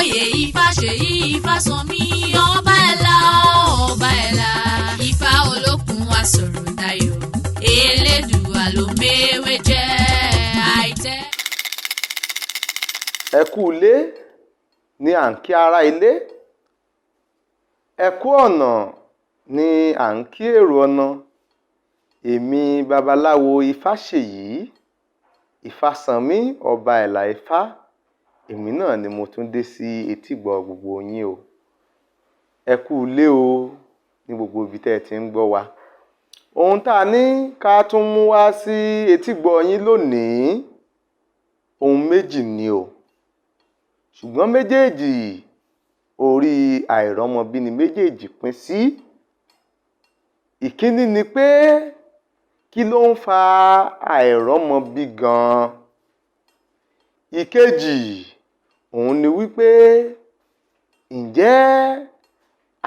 oyè Ifáṣèyí Ifásànmí ọba ẹ̀la ọba ẹ̀la Ifá olókun asọ̀rọ̀ dayọ̀ Elédùà ló méwé jẹ́ àìtẹ́. Ẹ kú ilé ni à ń kí ará ilé, ẹ kú ọ̀nà ni à ń kí èrò ọ̀nà. Èmi babaláwo Ifáṣèyí Ifásànmí ọba ẹ̀là Ifá, èmi náà ni mo tún dé sí etígbọ̀ gbogbo yín o. Ẹ kú ilé o ní gbogbo ibi tẹ́ ẹ ti ń gbọ́ wa. Ohun tá a ní ká tún mú wá sí etígbọ̀ yín lónìí, ohun méjì ni o. Ṣùgbọ́n méjèèjì orí àìrọ́mọbí ni méjèèjì pín sí. Ìkíní ni pé kí ló ń fa àìrọ́mọbí gan-an? Ìkejì òun ni wípé ǹjẹ́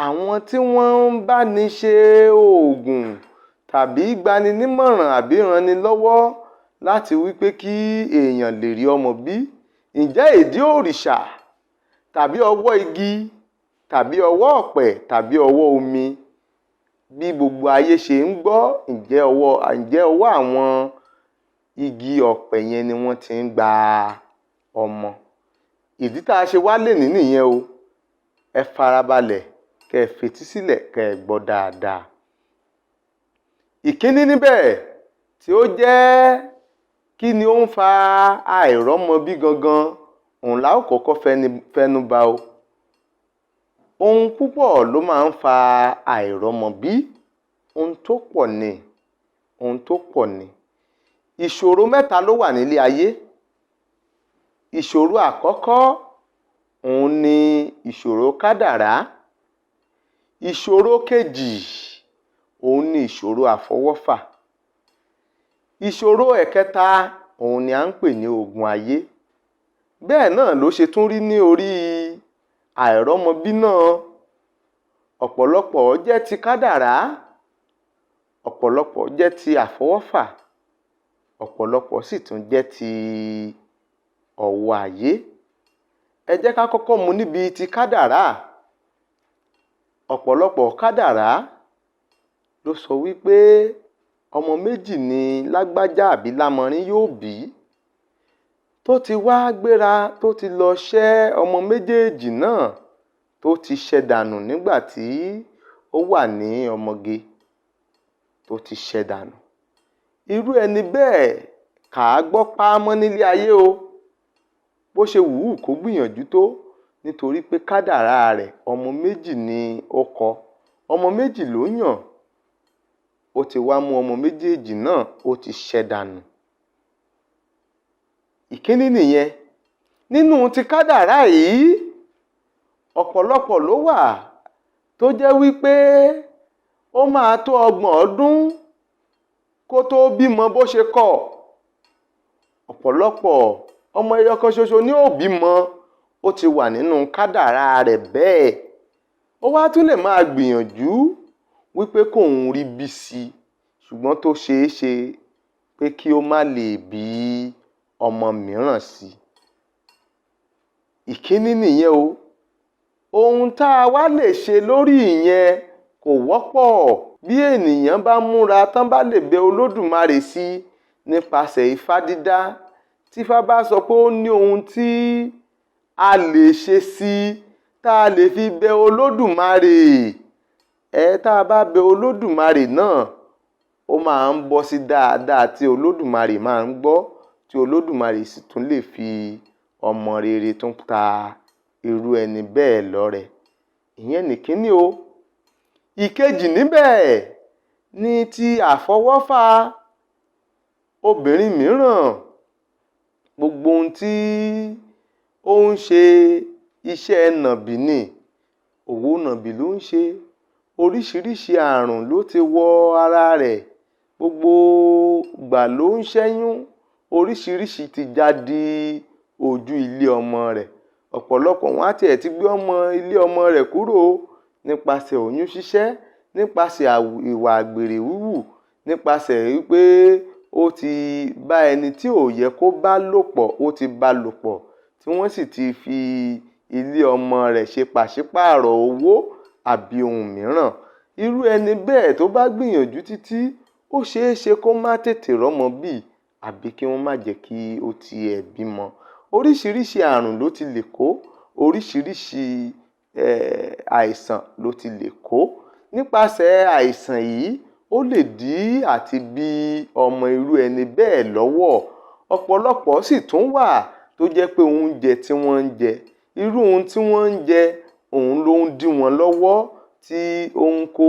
àwọn tí wọ́n ń báni ṣe oògùn tàbí gbani nímọ̀ràn àbí ranni lọ́wọ́ láti wípé kí èèyàn lè rí ọmọ bí, ǹjẹ́ ìdí òrìṣà tàbí ọwọ́ igi tàbí ọwọ́ ọ̀pẹ tàbí ọwọ́ omi bí gbogbo ayé ṣe ń gbọ́, ǹjẹ́ ọwọ́ àwọn igi ọ̀pẹ yẹn ni wọ́n ti ń gba ọmọ? Ìdí tá a ṣe wá lénìí nìyẹn o. Ẹ farabalẹ̀ kẹ́ ẹ fetí sílẹ̀ kẹ́ ẹ gbọ́ dáadáa. Ìkíní níbẹ̀ tí ó jẹ́ kí ni ó ń fa àìrọ́mọbí gangan, òun la ó kọ́kọ́ fẹnu bà o. Ohun púpọ̀ ló máa ń fa àìrọ́mọbí, ohun tó pọ̀ ni. Ìṣòro mẹ́ta ló wà nílé ayé. Ìṣòro àkọ́kọ́ òun ni ìṣòro kádàrá. Ìṣòro kejì òun ni ìṣòro àfọwọ́fà. Ìṣòro ẹ̀kẹta òun ni à ń pè ní ogun ayé. Bẹ́ẹ̀ náà ló ṣe tún rí ní orí àìrọ́mọbí náà. Ọ̀pọ̀lọpọ̀ jẹ́ ti kádàrá, ọ̀pọ̀lọpọ̀ jẹ́ ti àfọwọ́fà, ọ̀pọ̀lọpọ̀ sì tún jẹ́ ti ọwọ́ ayé. Ẹ jẹ́ ká kọ́kọ́ mú níbi ti kádàrá. Ọ̀pọ̀lọpọ̀ kádàrá ló sọ wípé ọmọ méjì ni lágbájá àbí lámọrin yóò bí, tó ti wá gbéra tó ti lọ ṣẹ́ ọmọ méjèèjì náà tó ti ṣẹ́ dànù nígbà tí ó wà ní ọmọge, tó ti ṣẹ́ dànù. Irú ẹni bẹ́ẹ̀ kà á gbọ́ páámọ́ nílé ayé o, bó ṣe wù ú kó gbìyànjú tó, nítorí pé kádàrá rẹ̀ ọmọ méjì ni ó kọ, ọmọ méjì ló yàn, ó ti wá mú ọmọ méjèèjì náà ó ti ṣẹ́ dànù. Ìkíní nìyẹn. Nínú ti kádàrá yìí, ọ̀pọ̀lọpọ̀ ló wà tó jẹ́ wípé ó máa tó 30 ọdún kó tó bímọ bó ṣe kọ̀. Ọ̀pọ̀lọpọ̀ ọmọ ẹyọ kan ṣoṣo ni ó bímọ, ó ti wà nínú kádàrá rẹ̀ bẹ́ẹ̀. Ó wá tún lè máa gbìyànjú wípé kóun rí bí sí, ṣùgbọ́n tó ṣeé ṣe pé kí ó má lè bí ọmọ mìíràn sí. Ìkíní nìyẹn o. Ohun tá a wá lè ṣe lórí ìyẹn kò wọ́pọ̀. Bí ènìyàn bá múra tán bá lè bẹ Olódùmarè sí nípasẹ̀ ifá dídá. Tífá bá sọ pé ó ní ohun tí a lè ṣe sí tá a lè fi bẹ Olódùmarè, tá a bá bẹ Olódùmarè náà, ó máa ń bọ́ sí dáadáa tí Olódùmarè máa ń gbọ́, tí Olódùmarè sì tún lè fi ọmọ rere tún ta irú ẹni bẹ́ẹ̀ lọ́rẹ. Ìyẹn nìkíní o. Ìkejì níbẹ̀ ni ti àfọwọ́fà. Obìnrin mìíràn, gbogbo ohun tí ó ń ṣe iṣẹ́ nàbì ni, òwò nàbì ló ń ṣe, oríṣiríṣi àrùn ló ti wọ ara rẹ̀, gbogbo ìgbà ló ń ṣẹ́yún, oríṣiríṣi ti jáde ojú ilé ọmọ rẹ̀. Ọ̀pọ̀lọpọ̀ wọn á tiẹ̀ ti gbé ilé ọmọ rẹ̀ kúrò nípasẹ̀ oyún ṣíṣẹ́, nípasẹ̀ ìwà àgbèrè wíwù, nípasẹ̀ wípé ó ti bá ẹni tí ò yẹ kó bá lò pọ̀, ó ti bá lò pọ̀, tí wọ́n sì ti fi ilé ọmọ rẹ̀ ṣe pàṣípààrọ̀ owó àbí ohun mìíràn. Irú ẹni bẹ́ẹ̀ tó bá gbìyànjú títí, ó ṣeé ṣe kó má tètè rọ́mọ bí àbí kí wọ́n má jẹ́ kí ó tiẹ̀ bímọ. Oríṣiríṣi àrùn ló ti lè kó, oríṣiríṣi àìsàn ló ti lè kó. Nípasẹ̀ àìsàn yìí, ó lè dí àti bí ọmọ irú ẹni bẹ́ẹ̀ lọ́wọ́. Ọ̀pọ̀lọpọ̀ sì tún wà tó jẹ́ pé oúnjẹ tí wọ́n ń jẹ, irú ohun tí wọ́n ń jẹ, òun ló ń dí wọn lọ́wọ́, tí ó ń kó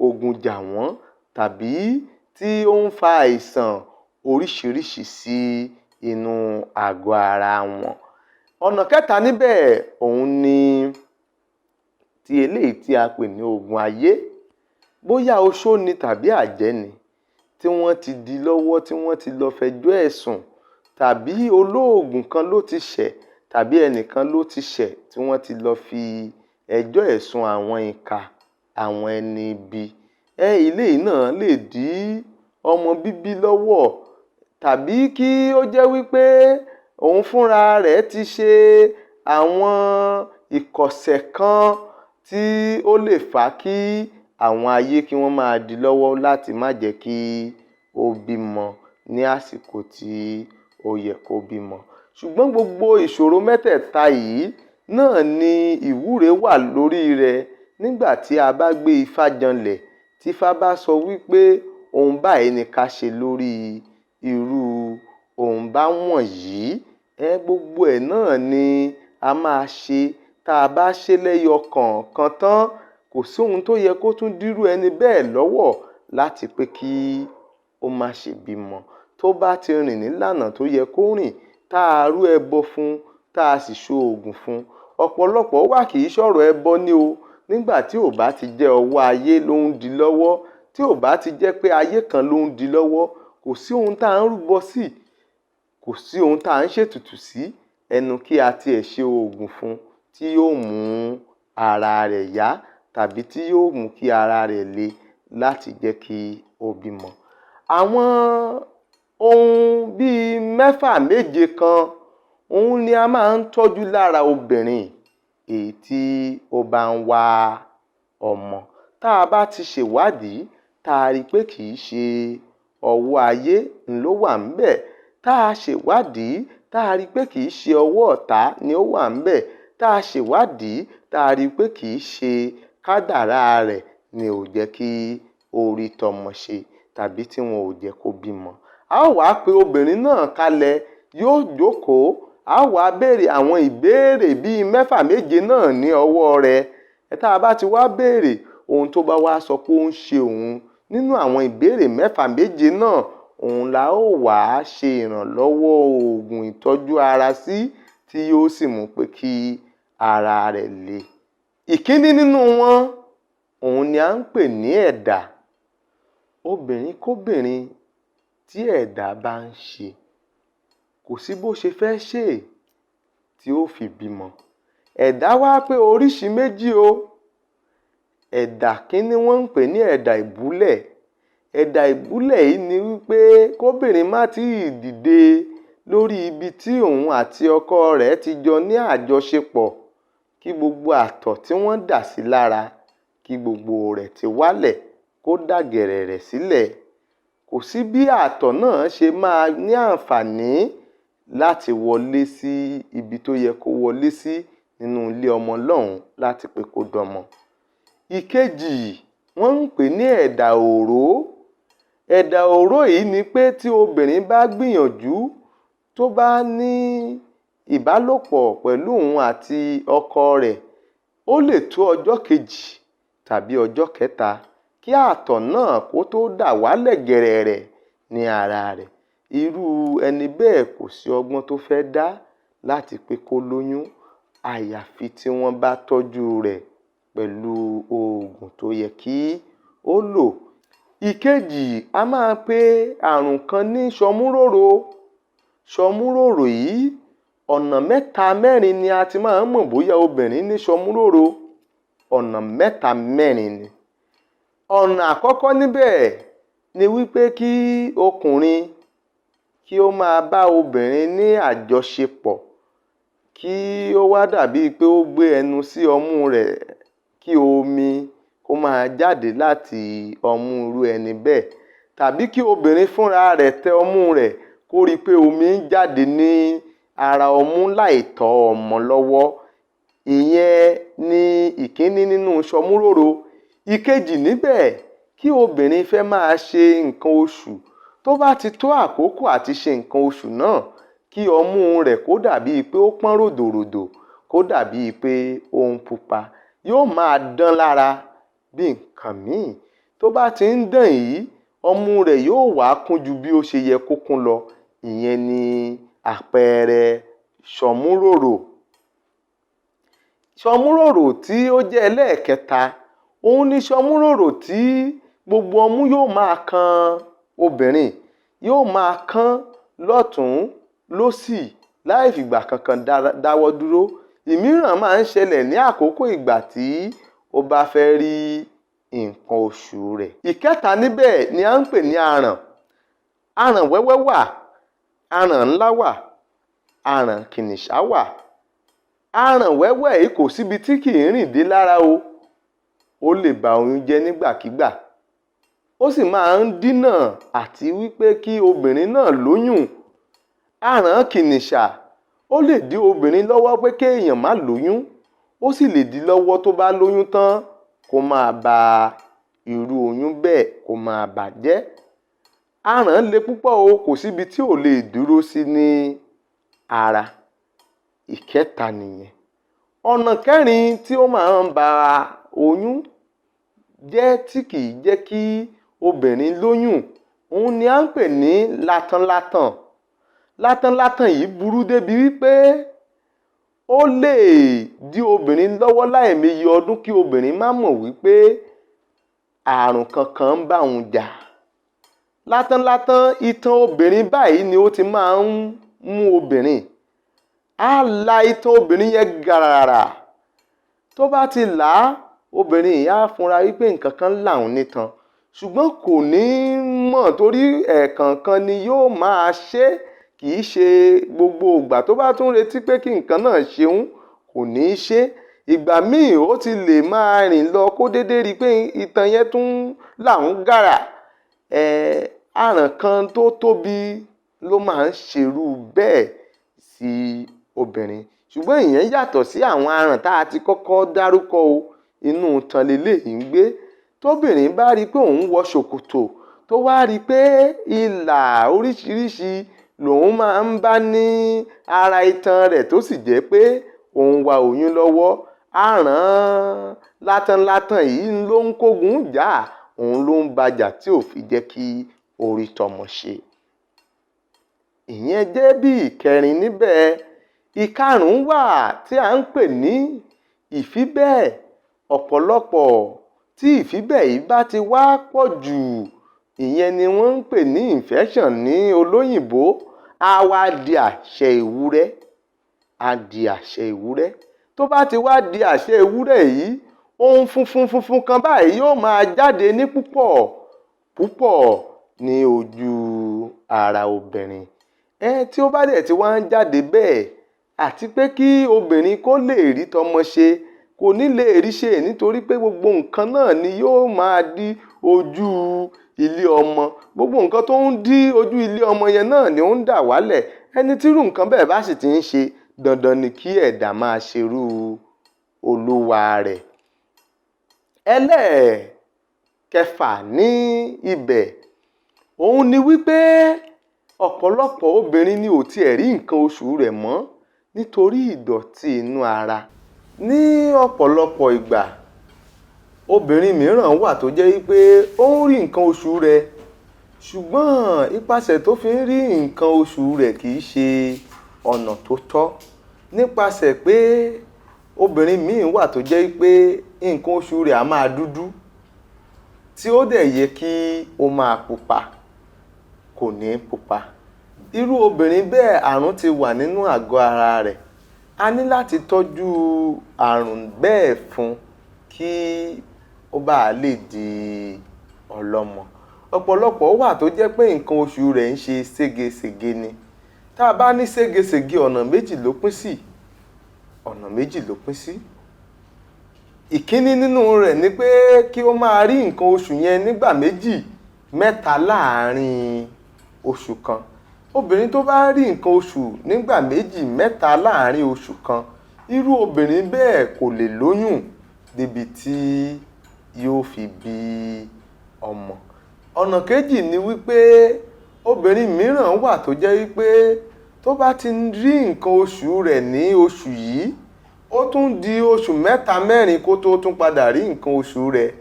ogun jà wọ́n tàbí tí ó ń fa àìsàn oríṣiríṣi sí inú àgọ́ ara wọn. Ọ̀nà kẹta níbẹ̀, òun ni ti eléyìí tí a pè ní ogun ayé. Bóyá oṣó ni tàbí àjẹ́ ni, tí wọ́n ti dí lọ́wọ́, tí wọ́n ti lọ fẹjọ́ ẹ̀ sùn, tàbí olóògùn kan ló ti ṣẹ̀, tàbí ẹnìkan ló ti ṣẹ̀ tí wọ́n ti lọ fi ẹjọ́ ẹ̀ sùn àwọn ìkà, àwọn ẹni ibi. Eléyìí náà lè dí ọmọ bíbí lọ́wọ́, tàbí kí ó jẹ́ wípé òun fúnra rẹ̀ ti ṣe àwọn ìkọ̀sẹ̀ kan tí ó lè fà kí àwọn ayé kí wọ́n máa dí lọ́wọ́ láti má jẹ́ kí ó bímọ ní àsìkò tí ó yẹ kó bímọ. Ṣùgbọ́n gbogbo ìṣòro mẹ́tẹ̀ẹ̀ta yìí náà ni ìwúre wà lórí rẹ̀ nígbà tí a bá gbé Ifá janlẹ̀, tí Ifá bá sọ wípé ohun báyìí ni ká ṣe lórí irú ohun bá wọ̀nyí. Gbogbo ẹ̀ náà ni a máa ṣe. Tá a bá ṣe lẹ́yọ kọ̀ọ̀kan tán, kò sí ohun tó yẹ kó tún dírú ẹni bẹ́ẹ̀ lọ́wọ́ láti pé kí ó má ṣe bímọ. Tó bá ti rìn nílànà tó yẹ kó rìn, tá a rú ẹbọ fún, tá a sì ṣoògùn fún. Ọ̀pọ̀lọpọ̀ wà kì í ṣọ̀rọ̀ ẹbọ ní o. Nígbà tí ò bá ti jẹ́ ọwọ́ ayé ló ń dí lọ́wọ́, tí ò bá ti jẹ́ pé ayé kan ló ń dí lọ́wọ́, kò sí ohun tá à ń rúbọ sí, kò sí ohun tá à ń ṣètùtù sí, ẹnu kí a tiẹ̀ ṣe oògùn fún tí yóò mú ara rẹ̀ yá tàbí tí yóò mú kí ara rẹ̀ le láti jẹ́ kí ó bímọ. Àwọn ohun bíi 6 méje kan, òun ni a máa ń tọ́jú lára obìnrin èyí tí ó bá ń wá ọmọ. Tá a bá ti ṣèwádìí, tá a rí pé kì í ṣe ọwọ́ ayé ló wà ńbẹ̀, tá a ṣèwádìí, tá a rí pé kì í ṣe ọwọ́ ọ̀tá ni ó wà ńbẹ̀, tá a ṣèwádìí, tá a rí pé kì í ṣe kádàrá rẹ̀ ni ò jẹ́ kí ó rí tọmọ ṣe tàbí tí wọn ò jẹ́ kó bímọ. A ó wá pe obìnrin náà kalẹ̀, yóò jókòó, a ó wá béèrè àwọn ìbéèrè bíi 6 méje náà ní ọwọ́ rẹ̀. Tá a bá ti wá béèrè ohun tó bá wá sọ pé ó ń ṣe òun nínú àwọn ìbéèrè 6 méje náà, òun la ó wá ṣe ìrànlọ́wọ́ oògùn ìtọ́jú ara sí, tí yóò sì mú pé kí ara rẹ̀ le. Ìkíní nínú wọn, òun ni à ń pè ní ẹ̀dà. Obìnrin kóbìnrin tí ẹ̀dà bá ń ṣe, kò sí bó ṣe fẹ́ ṣe tí ó fi bímọ. Ẹ̀dà wá pé oríṣi méjì o. Ẹ̀dà kíní wọ́n ń pè ní ẹ̀dà ìbúlẹ̀. Ẹ̀dà ìbúlẹ̀ yìí ni wípé kóbìnrin má tíì dìde lórí ibi tí òun àti ọkọ rẹ̀ ti jọ ní àjọṣepọ̀, kí gbogbo àtọ̀ tí wọ́n dà sí lára, kí gbogbo rẹ̀ ti wálẹ̀, kó dà gẹ̀rẹ̀rẹ̀ sílẹ̀. Kò sí bí àtọ̀ náà ṣe máa ní àǹfààní láti wọlé sí ibi tó yẹ kó wọlé sí nínú ilé ọmọ lọ́hùn láti pé kó dọmọ. Ìkejì, wọ́n ń pè ní ẹ̀dà òró. Ẹ̀dà òró yìí ni pé tí obìnrin bá gbìyànjú, tó bá ní ìbálòpọ̀ pẹ̀lú òun àti ọkọ rẹ̀, ó lè tó ọjọ́ kejì tàbí ọjọ́ kẹta kí àtọ̀ náà kó tó dà wálẹ̀ gẹ̀rẹ̀rẹ̀ ní ara rẹ̀. Irú ẹni bẹ́ẹ̀ kò sí ọgbọ́n tó fẹ́ dá láti pé kó lóyún, àyàfi tí wọ́n bá tọ́jú rẹ̀ pẹ̀lú oògùn tó yẹ kí ó lò. Ìkejì, a máa pe àrùn kan ní ṣọmúròrò. Ṣọmúròrò yìí, ọ̀nà 3-4 ni a ti máa ń mọ̀ bóyá obìnrin ní ṣọmúròrò. Ọ̀nà 3-4 ni. Ọ̀nà àkọ́kọ́ níbẹ̀ ni wípé kí ọkùnrin kí ó máa bá obìnrin ní àjọṣepọ̀ kí ó wá dàbí pé ó gbé ẹnu sí ọmú rẹ̀ kí omi kó máa jáde láti ọmú irú ẹni bẹ́ẹ̀, tàbí kí obìnrin fúnra rẹ̀ tẹ ọmú rẹ̀ kó rí i pé omi ń jáde ní ara ọmú láì tọ́ ọmọ lọ́wọ́. Ìyẹn ni ìkíní nínú sọmúròrò. Ìkejì níbẹ̀, kí obìnrin fẹ́ máa ṣe nǹkan oṣù, tó bá ti tó àkókò àti ṣe nǹkan oṣù náà, kí ọmú rẹ̀ kó dàbí pé ó pọ́n ròdòròdò, kó dàbí pé ó ń pupa, yóò máa dán lára bí nǹkan míì. Tó bá ti ń dán yìí, ọmú rẹ̀ yóò wá kún ju bí ó ṣe yẹ kó kún lọ. Ìyẹn ni àpẹẹrẹ sọmúròrò. Sọmúròrò tí ó jẹ́ ẹlẹ́ẹ̀kẹta, òun ni sọmúròrò tí gbogbo ọmú yóò máa kan obìnrin, yóò máa kán lọ́tùn-ún lósì láì fìgbà kankan dáwọ́ dúró. Ìmíràn máa ń ṣẹlẹ̀ ní àkókò ìgbà tí ó bá fẹ́ rí nǹkan oṣù rẹ̀. Ìkẹta níbẹ̀ ni à ń pè ní aràn. Aràn wẹ́wẹ́ wà, aràn ńlá wà, aràn kìnìṣá wà. Aràn wẹ́wẹ́ yìí kò síbi tí kì í rìn dé lára o. Ó lè ba oyún jẹ́ nígbàkígbà. Ó sì máa ń dínà àti wípé kí obìnrin náà lóyún. Aràn kìnìṣá ó lè dí obìnrin lọ́wọ́ pé kéèyàn má lóyún. Ó sì lè dí lọ́wọ́ tó bá lóyún tán kó máa ba irú oyún bẹ́ẹ̀ kó máa bàjẹ́. Aràn le púpọ̀ o, kò síbi tí ò lè dúró sí ní ara. Ìkẹta nìyẹn. Ọ̀nà kẹrin tí ó máa ń ba oyún jẹ́ tí kì í jẹ́ kí obìnrin lóyún, òun ni à ń pè ní látánlátàn. Látánlátàn yìí burú débi wípé ó lè dí obìnrin lọ́wọ́ láìmọye ọdún kí obìnrin má mọ̀ wípé àrùn kankan ń bá òun jà. Látánlátàn, itan obìnrin báyìí ni ó ti máa ń mú obìnrin. Á la itan obìnrin yẹn gàràrà. Tó bá ti là á, obìnrin yìí á funra wípé nǹkan kan là òun nítan. Ṣùgbọ́n kò ní mọ̀ torí ẹ̀ẹ̀kọ̀ọ̀kan ni yóò máa ṣe, kì í ṣe gbogbo ìgbà. Tó bá tún retí pé kí nǹkan náà ṣe òun, kò ní í ṣe. Ìgbà míì ó ti lè máa rìn lọ kó déédéé rí i pé itan yẹn tún là òun gàrà. Àràn kan tó tóbi ló máa ń ṣerú bẹ́ẹ̀ sí obìnrin. Ṣùgbọ́n ìyẹn yàtọ̀ sí àwọn aràn tá a ti kọ́kọ́ dárúkọ o. Inú itan leléyìí ń gbé. Tóbìnrin bá rí i pé òun wọ ṣòkòtò, tó wá rí i pé ìlà oríṣiríṣi lòun máa ń bá ní ara itan rẹ̀ tó sì jẹ́ pé òun wa oyún lọ́wọ́, àràn látánlátàn yìí ló ń kógun jà, òun ló ń bàjà tí ò fi jẹ́ kí orí tọmọ ṣe. Ìyẹn jẹ́ bí ìkẹrin níbẹ̀. Ìkarùn-ún wà tí à ń pè ní ìfíbẹ̀. Ọ̀pọ̀lọpọ̀ tí ìfíbẹ̀ yìí bá ti wá pọ̀ jù, ìyẹn ni wọ́n ń pè ní infection ní olóyìnbó. Á wá di àṣẹ ewúrẹ́. Á di àṣẹ ewúrẹ́. Tó bá ti wá di àṣẹ ewúrẹ́ yìí, ohun funfun kan báyìí yóò máa jáde ní púpọ̀ ní ojú ara obìnrin. Tí ó bá dẹ̀ ti wá ń jáde bẹ́ẹ̀, àti pé kí obìnrin kó lè rí tọmọ ṣe, kò ní lè rí ṣe nítorí pé gbogbo nǹkan náà ni yóò máa dí ojú ilé ọmọ. Gbogbo nǹkan tó ń dí ojú ilé ọmọ yẹn náà ni ó ń dà wálẹ̀. Ẹni tírú nǹkan bẹ́ẹ̀ bá sì ti ń ṣe, dandan ni kí ẹ̀dá máa ṣerú olúwa rẹ̀. Ẹlẹ́ẹ̀kẹfà ní ibẹ̀, òun ni wípé ọ̀pọ̀lọpọ̀ obìnrin ni ò tiẹ̀ rí nǹkan oṣù rẹ̀ mọ́ nítorí ìdọ̀tí inú ara. Ní ọ̀pọ̀lọpọ̀ ìgbà, obìnrin mìíràn wà tó jẹ́ wípé ó ń rí nǹkan oṣù rẹ̀, ṣùgbọ́n ipasẹ̀ tó fi ń rí nǹkan oṣù rẹ̀ kì í ṣe ọ̀nà tó tọ́. Nípasẹ̀ pé obìnrin míì wà tó jẹ́ wípé nǹkan oṣù rẹ̀ á máa dúdú, tí ó dẹ̀ yẹ kí ó máa pupa, kò ní pupa. Irú obìnrin bẹ́ẹ̀ àrùn ti wà nínú àgọ́ ara rẹ̀. A ní láti tọ́jú àrùn bẹ́ẹ̀ fún kí ó bá lè di ọlọ́mọ. Ọ̀pọ̀lọpọ̀ wà tó jẹ́ pé nǹkan oṣù rẹ̀ ń ṣe ségesège ni. Tá a bá ní ségesège, ọ̀nà méjì ló pín sí. ọ̀nà méjì ló pín sí. Ìkíní nínú rẹ̀ ni pé kí ó máa rí nǹkan oṣù yẹn nígbà méjì mẹ́ta láàárín oṣù kan. Obìnrin tó bá rí nǹkan oṣù nígbà méjì mẹ́ta láàárín oṣù kan, irú obìnrin bẹ́ẹ̀ kò lè lóyún débi tí yóò fi bí ọmọ. Ọ̀nà kejì ni wípé obìnrin mìíràn wà tó jẹ́ wípé tó bá ti rí nǹkan oṣù rẹ̀ ní oṣù yìí, ó tún di oṣù mẹ́ta mẹ́rin kó tó tún padà rí nǹkan oṣù rẹ̀.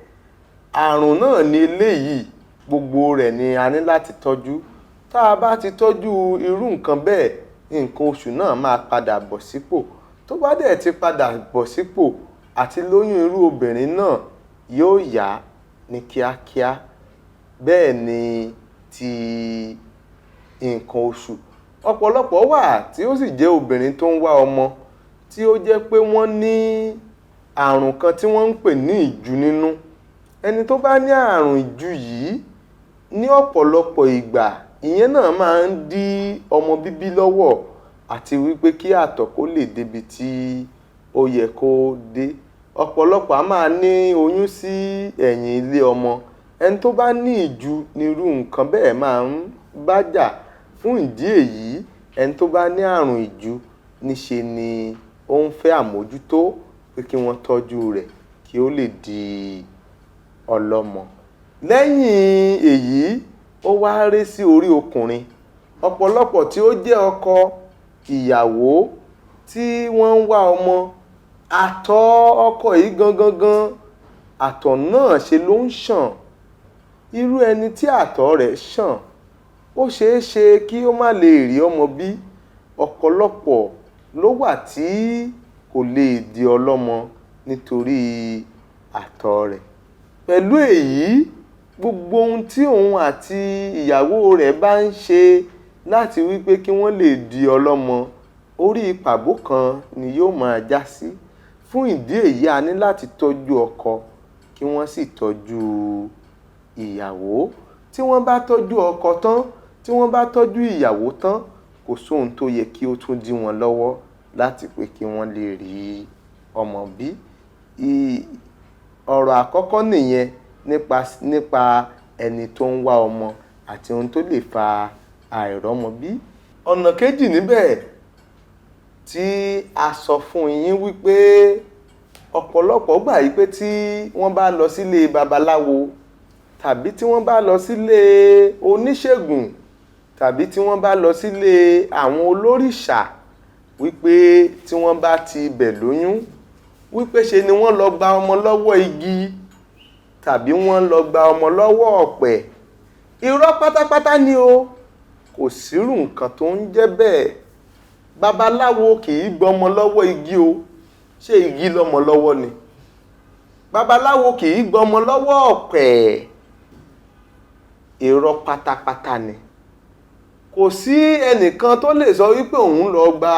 Àrùn náà ni eléyìí, gbogbo rẹ̀ ni a ní láti tọ́jú. Tá a bá ti tọ́jú irú nǹkan bẹ́ẹ̀, nǹkan oṣù náà máa padà bọ̀ sípò. Tó bá dẹ̀ ti padà bọ̀ sípò, àti lóyún irú obìnrin náà yóò yá ní kíákíá. Bẹ́ẹ̀ ni ti nǹkan oṣù. Ọ̀pọ̀lọpọ̀ wà tí ó sì jẹ́ obìnrin tó ń wá ọmọ tí ó jẹ́ pé wọ́n ní àrùn kan tí wọ́n ń pè ní ìju nínú. Ẹni tó bá ní àrùn ìju yìí ní ọ̀pọ̀lọpọ̀ ìgbà, ìyẹn náà máa ń dí ọmọ bíbí lọ́wọ́ àti wípé kí àtọ̀ kó lè débi tí ó yẹ kó dé. Ọ̀pọ̀lọpọ̀ a máa ní oyún sí ẹ̀yìn ilé ọmọ. Ẹni tó bá ní ìju nírú nǹkan bẹ́ẹ̀ máa ń bá jà. Fún ìdí èyí, ẹni tó bá ní àrùn ìju níṣe ni ó ń fẹ́ àmójútó pé kí wọ́n tọ́jú rẹ̀ kí ó lè di ọlọ́mọ. Lẹ́yìn èyí, ó wá ré sí orí ọkùnrin. Ọ̀pọ̀lọpọ̀ tí ó jẹ́ ọkọ ìyàwó tí wọ́n ń wá ọmọ, àtọ̀ ọkọ yìí gangan, àtọ̀ náà ṣe ló ń ṣàn. Irú ẹni tí àtọ̀ rẹ̀ ṣàn, ó ṣeé ṣe kí ó má lè rí ọmọ bí. Ọ̀pọ̀lọpọ̀ ló wà tí kò lè di ọlọ́mọ nítorí àtọ̀ rẹ̀. Pẹ̀lú èyí, gbogbo ohun tí òun àti ìyàwó rẹ̀ bá ń ṣe láti wípé kí wọ́n lè di ọlọ́mọ, orí pàbó kan ni yóò máa já sí. Fún ìdí èyí, a ní láti tọ́jú ọkọ kí wọ́n sì tọ́jú ìyàwó. Tí wọ́n bá tọ́jú ọkọ tán, tí wọ́n bá tọ́jú ìyàwó tán, kò sóhun tó yẹ kí ó tún dí wọn lọ́wọ́ láti pé kí wọ́n lè rí ọmọ bí. Ọ̀rọ̀ àkọ́kọ́ nìyẹn nípa ẹni tó ń wá ọmọ àti ohun tó lè fa àìrọ́mọ bí. Ọ̀nà kejì níbẹ̀ tí a sọ fún yín wípé ọ̀pọ̀lọpọ̀ gbà yí pé tí wọ́n bá lọ sílé babaláwo tàbí tí wọ́n bá lọ sílé oníṣègùn tàbí tí wọ́n bá lọ sílé àwọn olórìṣà, wípé tí wọ́n bá ti ibẹ̀ lóyún, wípé ṣe ni wọ́n lọ gba ọmọ lọ́wọ́ igi tàbí wọ́n lọ gba ọmọ lọ́wọ́ ọ̀pẹ. Irọ́ pátápátá ni o. Kò sírú nǹkan tó ń jẹ́ bẹ́ẹ̀. Babaláwo kì í gbọmọ lọ́wọ́ igi o. Ṣé igi lọ́mọ lọ́wọ́ ni? Babaláwo kì í gbọmọ lọ́wọ́ ọ̀pẹ. Irọ́ pátápátá ni. Kò sí ẹnìkan tó lè sọ wípé òun lọ gba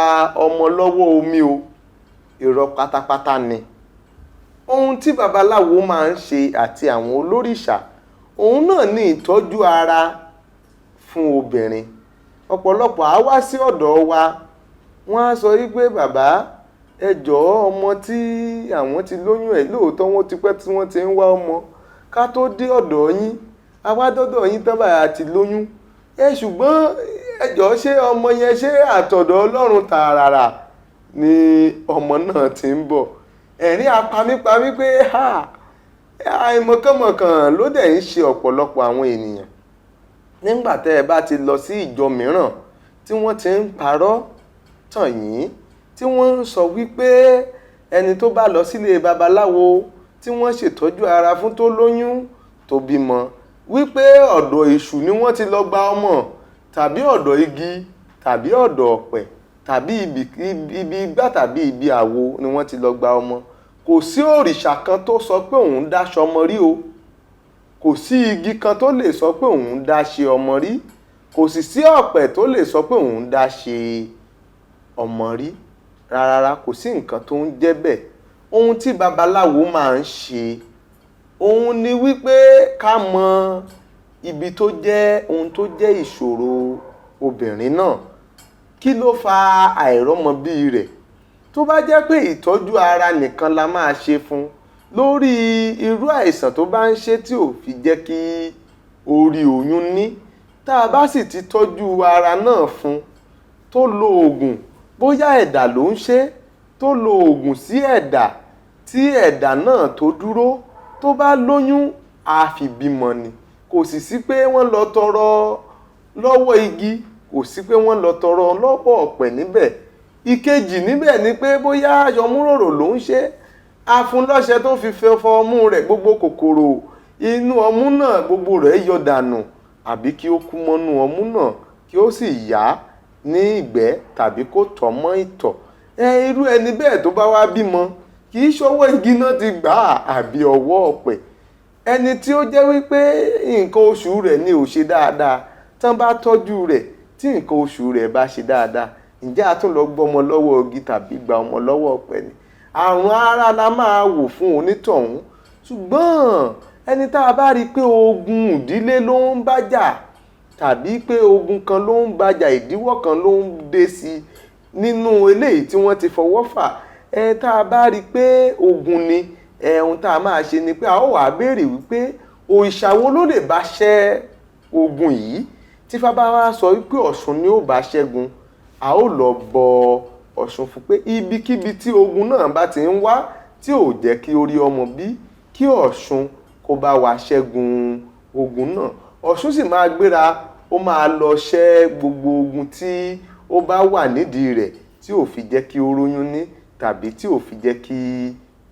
ọmọ lọ́wọ́ omi o. Irọ́ pátápátá ni. Ohun tí babaláwo máa ń ṣe àti àwọn olórìṣà, òun náà ní ìtọ́jú ara fún obìnrin. Ọ̀pọ̀lọpọ̀ á wá sí ọ̀dọ̀ wa, wọ́n á sọ wípé bàbá, ẹ jọ̀ọ́ ọmọ tí àwọn ti lóyún ẹ̀, lóòótọ́ wọ́n ti pẹ́ tí wọ́n ti ń wá ọmọ, ká tó dé ọ̀dọ̀ yín, a wá dọ́dọ̀ yín tán báyìí àti lóyún. Ṣùgbọ́n ẹ jọ̀ọ́ ṣé ọmọ yẹn ṣé àtọ̀dọ̀ Ọlọ́run tààràrà ni ọmọ náà ti ń bọ̀? Ẹ̀rín apamípamí pé àìmọ̀kànmọ̀kàn ló dẹ̀ ń ṣe ọ̀pọ̀lọpọ̀ àwọn ènìyàn. Nígbà tẹ́ ẹ bá ti lọ sí ìjọ mìíràn tí wọ́n ti ń parọ́ tàn yín, tí wọ́n ń sọ wípé ẹni tó bá lọ sílé babaláwo tí wọ́n ṣètọ́jú ara fún tó lóyún tó bímọ, wípé ọ̀dọ̀ èṣù ni wọ́n ti lọ gba ọmọ, tàbí ọ̀dọ̀ igi tàbí ọ̀dọ̀ ọ̀pẹ tàbí ibi igbá tàbí ibi àwo ni wọ́n ti lọ gba ọmọ. Kò sí òrìṣà kan tó sọ pé òun dáṣọ ọmọ rí o. Kò sí igi kan tó lè sọ pé òun dá ṣe ọmọ rí. Kò sì sí ọ̀pẹ tó lè sọ pé òun dá ṣe ọmọ rí. Rárá, kò sí nǹkan tó ń jẹ́ bẹ́ẹ̀. Ohun tí babaláwo máa ń ṣe, òun ni wípé ká mọ ibi tó jẹ́ ohun tó jẹ́ ìṣòro obìnrin náà. Kí ló fa àìrọ́mọbí rẹ̀? tó bá jẹ́ pé ìtọ́jú ara nìkan la máa ṣe fún lórí irú àìsàn tó bá ń ṣe tí ò fi jẹ́ kí ó rí oyún ní, tá a bá sì ti tọ́jú ara náà fún, tó lo oògùn, bóyá ẹ̀dà ló ń ṣe, tó lo oògùn sí ẹ̀dà tí ẹ̀dà náà tó dúró, tó bá lóyún á fi bímọ ni. Kò sì sí pé wọ́n lọ tọrọ lọ́wọ́ igi, kò sí pé wọ́n lọ tọrọ lọ́wọ́ ọ̀pẹ níbẹ̀. Ìkejì níbẹ̀ ni pé bóyá ayọmúròrò ló ń ṣe, a fún lọ́ṣẹ tó fi fọ ọmú rẹ̀, gbogbo kòkòrò inú ọmú náà gbogbo rẹ̀ yọ dànù, àbí kí ó kú mọ́nú ọmú náà kí ó sì yá ní ìgbẹ́ tàbí kó tọ̀ mọ́ ìtọ̀. Irú ẹni bẹ́ẹ̀ tó bá wá bímọ, kì í ṣọwọ́ igi náà ti gbà á àbí ọwọ́ ọ̀pẹ. Ẹni tí ó jẹ́ wípé nǹkan oṣù rẹ̀ ni ò ṣe dáadáa, tán bá tọ́jú rẹ̀ tí nǹkan oṣù rẹ̀ bá ṣe dáadáa, ǹjẹ́ a tún lọ gbọ́mọ lọ́wọ́ igi tàbí gba ọmọ lọ́wọ́ ọ̀pẹ ni? Àrùn ara la máa wò fún onítọ̀hún. Ṣùgbọ́n ẹni tá a bá rí pé ogun ìdílé ló ń bájà, tàbí pé ogun kan ló ń bájà, ìdíwọ́ kan ló ń dé sí nínú eléyìí tí wọ́n ti fọwọ́ fà, tá a bá rí pé ogun ni, ohun tá a máa ṣe ni pé a ó wá béèrè wípé òrìṣà wo ló lè bá ṣẹ́ ogun yìí. Tí Ifá bá wá sọ wípé Ọ̀ṣun ni ó bá ṣẹ́gun, a ó lọ bọ Ọ̀ṣun fún pé ibikíbi tí ogun náà bá ti ń wá tí ò jẹ́ kí ó rí ọmọ bí, kí Ọ̀ṣun kó bá wa ṣẹ́gun ogun náà. Ọ̀ṣun sì máa gbéra, ó máa lọ ṣẹ́ gbogbo ogun tí ó bá wà nídìí rẹ̀ tí ò fi jẹ́ kí ó róyún ní tàbí tí ò fi jẹ́ kí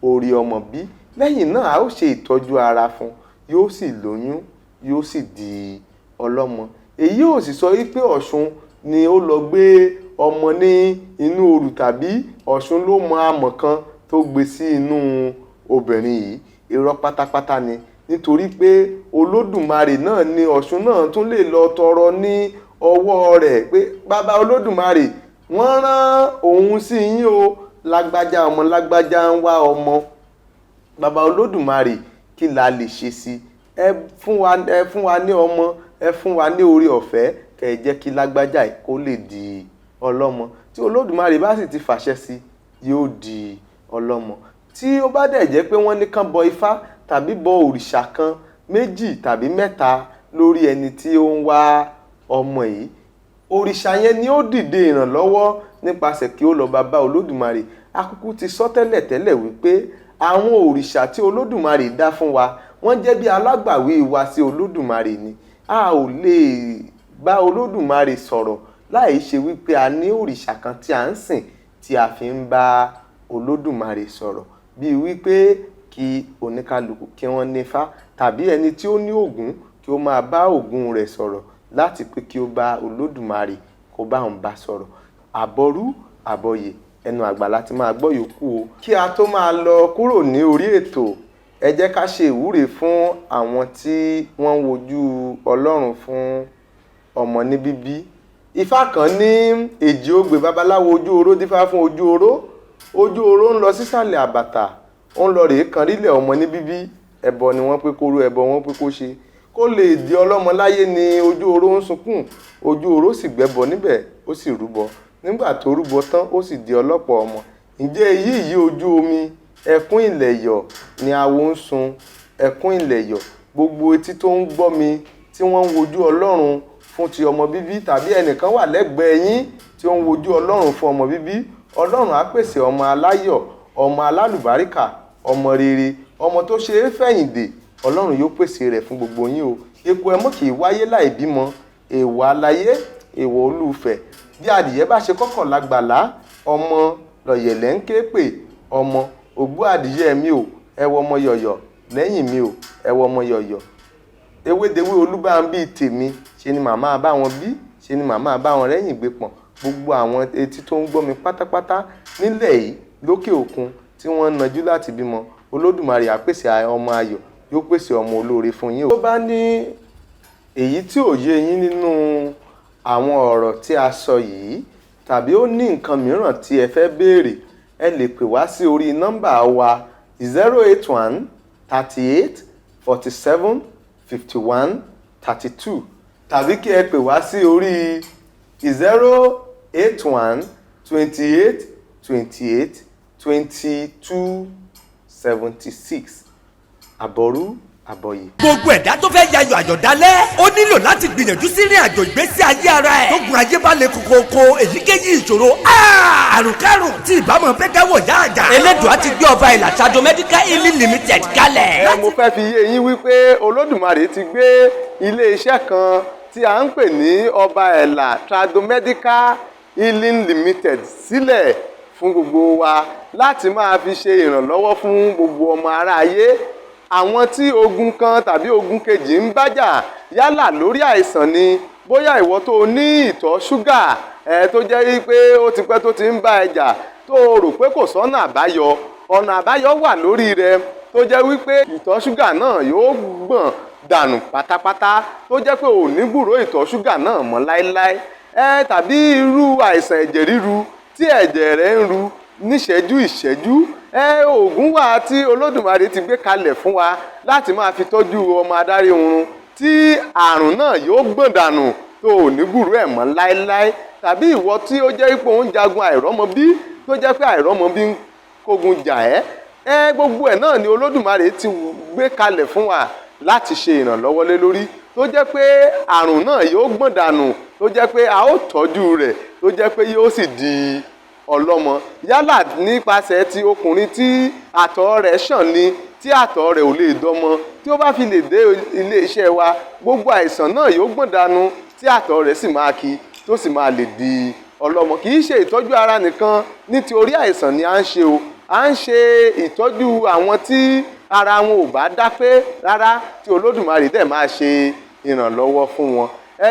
ó rí ọmọ bí. Lẹ́yìn náà a ó ṣe ìtọ́jú ara fún, yóò sì lóyún, yóò sì di ọlọ́mọ. Èyí ò sì sọ wípé Ọ̀ṣun ni ó lọ gbé ọmọ ní inú òrù tàbí Ọ̀ṣun ló mọ amọ̀ kan tó gbé sí inú obìnrin yìí. Irọ́ pátápátá ni, nítorí pé Olódùmarè náà ni Ọ̀ṣun náà tún lè lọ tọrọ ní ọwọ́ rẹ̀ pé bàbá Olódùmarè, wọ́n rán òun sí yín o, lágbájá ọmọ lágbájá ń wá ọmọ. Bàbá Olódùmarè, kí la lè ṣe sí? Ẹ fún wa ní ọmọ, ẹ fún wa ní oore ọ̀fẹ́, kẹ́ jẹ́ kí lágbájá kó lè di ọlọ́mọ. Tí Olódùmarè bá sì ti fàṣẹ sí, yóò di ọlọ́mọ. Tí ó bá dẹ̀ jẹ́ pé wọ́n ní kán bọ Ifá tàbí bọ òrìṣà kan, méjì tàbí mẹ́ta lórí ẹni tí ó ń wá ọmọ yìí, òrìṣà yẹn ni ó dìde ìrànlọ́wọ́ nípasẹ̀ kí ó lọ bá Olódùmarè. Akúkú ti sọ tẹ́lẹ̀ wípé àwọn òrìṣà tí Olódùmarè dá fún wa, wọ́n jẹ́ bí alágbàwí wa sí Olódùmarè ni. A ò lè bá Olódùmarè sọ̀rọ̀ láì ṣe wípé a ní òrìṣà kan tí a ń sìn tí a fi ń bá Olódùmarè sọ̀rọ̀, bí wípé kí oníkálukú kí wọ́n ní Ifá, tàbí ẹni tí ó ní Ògún kí ó máa bá Ògún rẹ̀ sọ̀rọ̀ láti pé kí ó bá Olódùmarè kó bá òun bá sọ̀rọ̀. Àbọ̀rú àbọ̀yè, ẹnu àgbà láti máa gbọ́ yòókù o. Kí a tó máa lọ kúrò ní orí ètò, ẹ jẹ́ ká ṣe ìwúre fún àwọn tí wọ́n ń wojú Ọlọ́run fún ọmọ ní bíbí. Ifá kan ní èjì ogbè babaláwo ojú oró dífá fún ojú oró. Ojú oró ń lọ sísàlẹ̀ àbàtà, ó ń lọ rèé kan rílẹ̀ ọmọ ní bíbí. Ẹbọ ni wọ́n pé kó rú, ẹbọ wọ́n pé kó ṣe. Kó lè di ọlọ́mọ láyé ni ojú oró ń sunkún. Ojú oró sì gbẹ́bọ níbẹ̀, ó sì rúbọ. Nígbà tó rúbọ tán, ó sì di ọlọ́pọ̀ ọmọ. Ǹjẹ́ èyí ojú omi, ẹkún ìlẹ̀yọ̀ ni awo ń sun, ẹkún ìlẹ̀yọ̀. Gbogbo etí tó ń gbọ́ mi tí wọ́n ń wojú Ọlọ́run fún ti ọmọ bíbí, tàbí ẹnìkan wà lẹ́gbẹ̀ẹ́ yín tí ó ń wojú Ọlọ́run fún ọmọ bíbí, Ọlọ́run á pèsè ọmọ aláyọ̀, ọmọ alálùbáríkà, ọmọ rere, ọmọ tó ṣe é fẹ̀yìndè. Ọlọ́run yóò pèsè rẹ̀ fún gbogbo yín o. Eku ẹmọ́ kì í wáyé láì bímọ, èèwọ̀ aláyé, èèwọ̀ olúfẹ̀. Bí adìyẹ bá ṣe kọ́kọ̀ lágbàlá, ọmọ lọ̀yẹ̀lẹ̀ ń ké pè, ọmọ ògbó adìyẹ mi o, ẹ wọ ọmọ yọ̀yọ̀, lẹ́yìn mi o, ẹ wọ ọmọ yọ̀yọ̀. Ewédewé Olúbànbí tèmi, ṣe ni màmá bá wọn bí, ṣe ni màmá bá wọn rẹ́yìn gbé pọ̀n. Gbogbo àwọn etí tó ń gbọ́ mi pátápátá nílẹ̀ yìí, lókè òkun, tí wọ́n najú láti bímọ, Olódùmarè á pèsè ọmọ ayọ̀, yóò pèsè ọmọ olóore fún yín o. Tó bá ní èyí tí ò yé yín nínú àwọn ọ̀rọ̀ tí a sọ yìí, tàbí ó ní nǹkan mìíràn tí ẹ fẹ́ béèrè, ẹ lè pè wá sí orí nọ́mbà wa 081 38 47 51 32, tàbí kí ẹ pè wá sí orí 081 28 28 22 76. Àbọ̀rú àbọ̀yè. Gbogbo ẹ̀dá tó fẹ́ yayọ̀ àyọ̀dálẹ̀ ó nílò láti gbìyànjú sí ìrìn àjò ìgbésí ayé ara ẹ̀. Tógun ayé bá le kókókó èyíkéyìí ìṣòro. Àrùnkárùn tí ìbámu fẹ́ káwọ̀ yá àjà. Elédùà ti gbé Ọba Ìlà Trado Medical Healing Limited kalẹ̀. Mo fẹ́ fi yé yín wípé Olódùmarè ti gbé ilé-iṣẹ́ kan tí a ń pè ní Ọba Ìlà Trado Medical Healing Limited sílẹ̀ fún gbogbo wa láti máa fi ṣe ìrànlọ́wọ́ fún gbogbo ọmọ aráyé. Àwọn tí ogun kan tàbí ogun kejì ń bájà yálà lórí àìsàn ni, bóyá ìwọ tó ní ìtọ̀ ṣúgà tó jẹ́ wípé ó ti pẹ́ tó ti ń bá ẹ jà tó rò pé kò sọ́nà àbáyọ, ọ̀nà àbáyọ wà lórí rẹ tó jẹ́ wípé ìtọ̀ ṣúgà náà yóò gbọ̀n dànù pátápátá tó jẹ́ pé ò ní gbúròó ìtọ̀ ṣúgà náà mọ́ láéláé. Tàbí irú àìsàn ẹ̀jẹ̀ ríru tí ẹ̀jẹ̀ rẹ̀ ń ru níṣẹ́jú ìṣẹ́jú. Òògùn wà tí Olódùmarè ti gbé kalẹ̀ fún wa láti máa fi tọ́jú ọmọ adarí oorun tí àrùn náà yóò gbọ̀n dànù tó ò ní gbúròó ẹ̀ mọ́ láéláé. Tàbí ìwọ tí ó jẹ́ pé ó ń jagun àìrọ́mọbí tó jẹ́ pé àìrọ́mọbí ń kógun jà ẹ́. Gbogbo ẹ̀ náà ni Olódùmarè ti gbé kalẹ̀ fún wa láti ṣe ìrànlọ́wọ́ lé lórí tó jẹ́ pé àrùn náà yóò gbọ̀n dànù tó jẹ́ pé a ó tọ́jú rẹ̀ tó jẹ́ pé yóò sì di ọlọ́mọ. Yálà nípasẹ̀ ti ọkùnrin tí àtọ̀ rẹ̀ ṣàn ni tí àtọ̀ rẹ̀ ò lè dọ́mọ, tí ó bá fi lè dé ilé iṣẹ́ wa gbogbo àìsàn náà yóò gbọ̀n dànù tí àtọ̀ rẹ̀ sì máa ki tó sì máa lè di ọlọ́mọ. Kì í ṣe ìtọ́jú ara nìkan nítorí àìsàn ni à ń ṣe o, à ń ṣe ìtọ́jú àwọn tí ara wọn ò bá dá pé rárá tí Olódùmarè dẹ̀ máa ṣe ìrànlọ́wọ́ fún wọn.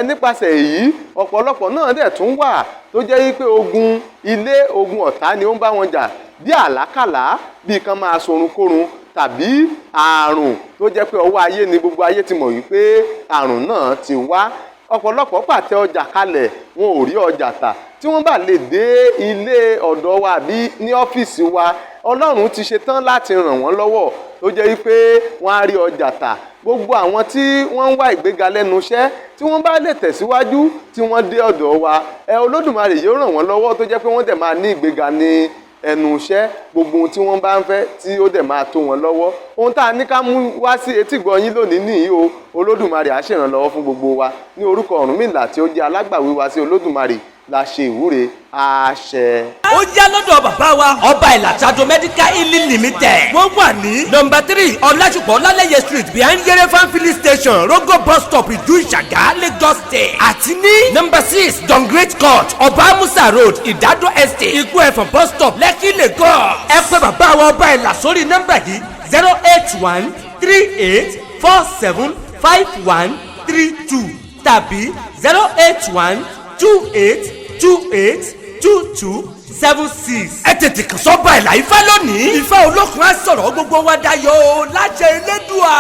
Nípasẹ̀ èyí ọ̀pọ̀lọpọ̀ náà dẹ̀ tún wà tó jẹ́ wípé ogun ilé ogun ọ̀tá ni ó ń bá wọn jà, bí àlákàlà, bí kan máa sorun kórun, tàbí àrùn tó jẹ́ pé ọwọ́ ayé ni gbogbo ayé ti mọ̀ wípé àrùn náà ti wá. Ọ̀pọ̀lọpọ̀ pàtẹ ọjà kalẹ̀ wọn ò rí ọjà tà. Tí wọ́n bá lè dé ilé ọ̀dọ̀ wa bí ní ọ́fíìsì wa, Ọlọ́run ti ṣe tán láti ràn wọ́n lọ́wọ́ tó jẹ́ wípé wọ́n á rí ọjà tà. Gbogbo àwọn tí wọ́n ń wá ìgbéga lẹ́nu iṣẹ́ tí wọ́n bá lè tẹ̀síwájú tí wọ́n dé ọ̀dọ̀ wa, Olódùmarè yóò ràn wọ́n lọ́wọ́ tó jẹ́ pé wọ́n dẹ̀ máa ní ìgbéga ní ẹnu iṣẹ́. Gbogbo ohun tí wọ́n bá ń fẹ́ tí ó dẹ̀ máa tó wọn lọ́wọ́. Ohun tá a ní ká mú wá sí etígbọ̀ọ́ yín lónìí nìyí o. Olódùmarè á ṣèrànlọ́wọ́ fún gbogbo wa. Ní orúkọ Ọ̀rúnmìlà tí ó jẹ́ alágbàwí wa sí Olódùmarè la ṣe ìwúre àṣẹ. Ó yá lọ́dọ̀ bàbá wa Ọba Ìlà Trado Medical Healing Limited. Wọ́n wà ní nọ́mbà 3 Ọláṣùpọ̀ Ọlálẹ́yẹ street behind Yerefan filling station Rogo bus stop Ìjú Ìṣàgá Lagos State. Àti ní nọ́mbà 6 John Great Court Ọba Musa road Ìdádó estate Ikú Ẹ̀fọ̀n bus stop Lekki Lagos. Ẹ pè bàbá wa Ọba Ìlà sórí nọ́mbà yìí 081 38 47 5132 tàbí 081 28282276. Ẹ tètè kàn sọ́ba Ìlà Ifá lónìí. Ifá olókun á sọ̀rọ̀ gbogbo wa dayọ̀ láṣẹ Elédùà.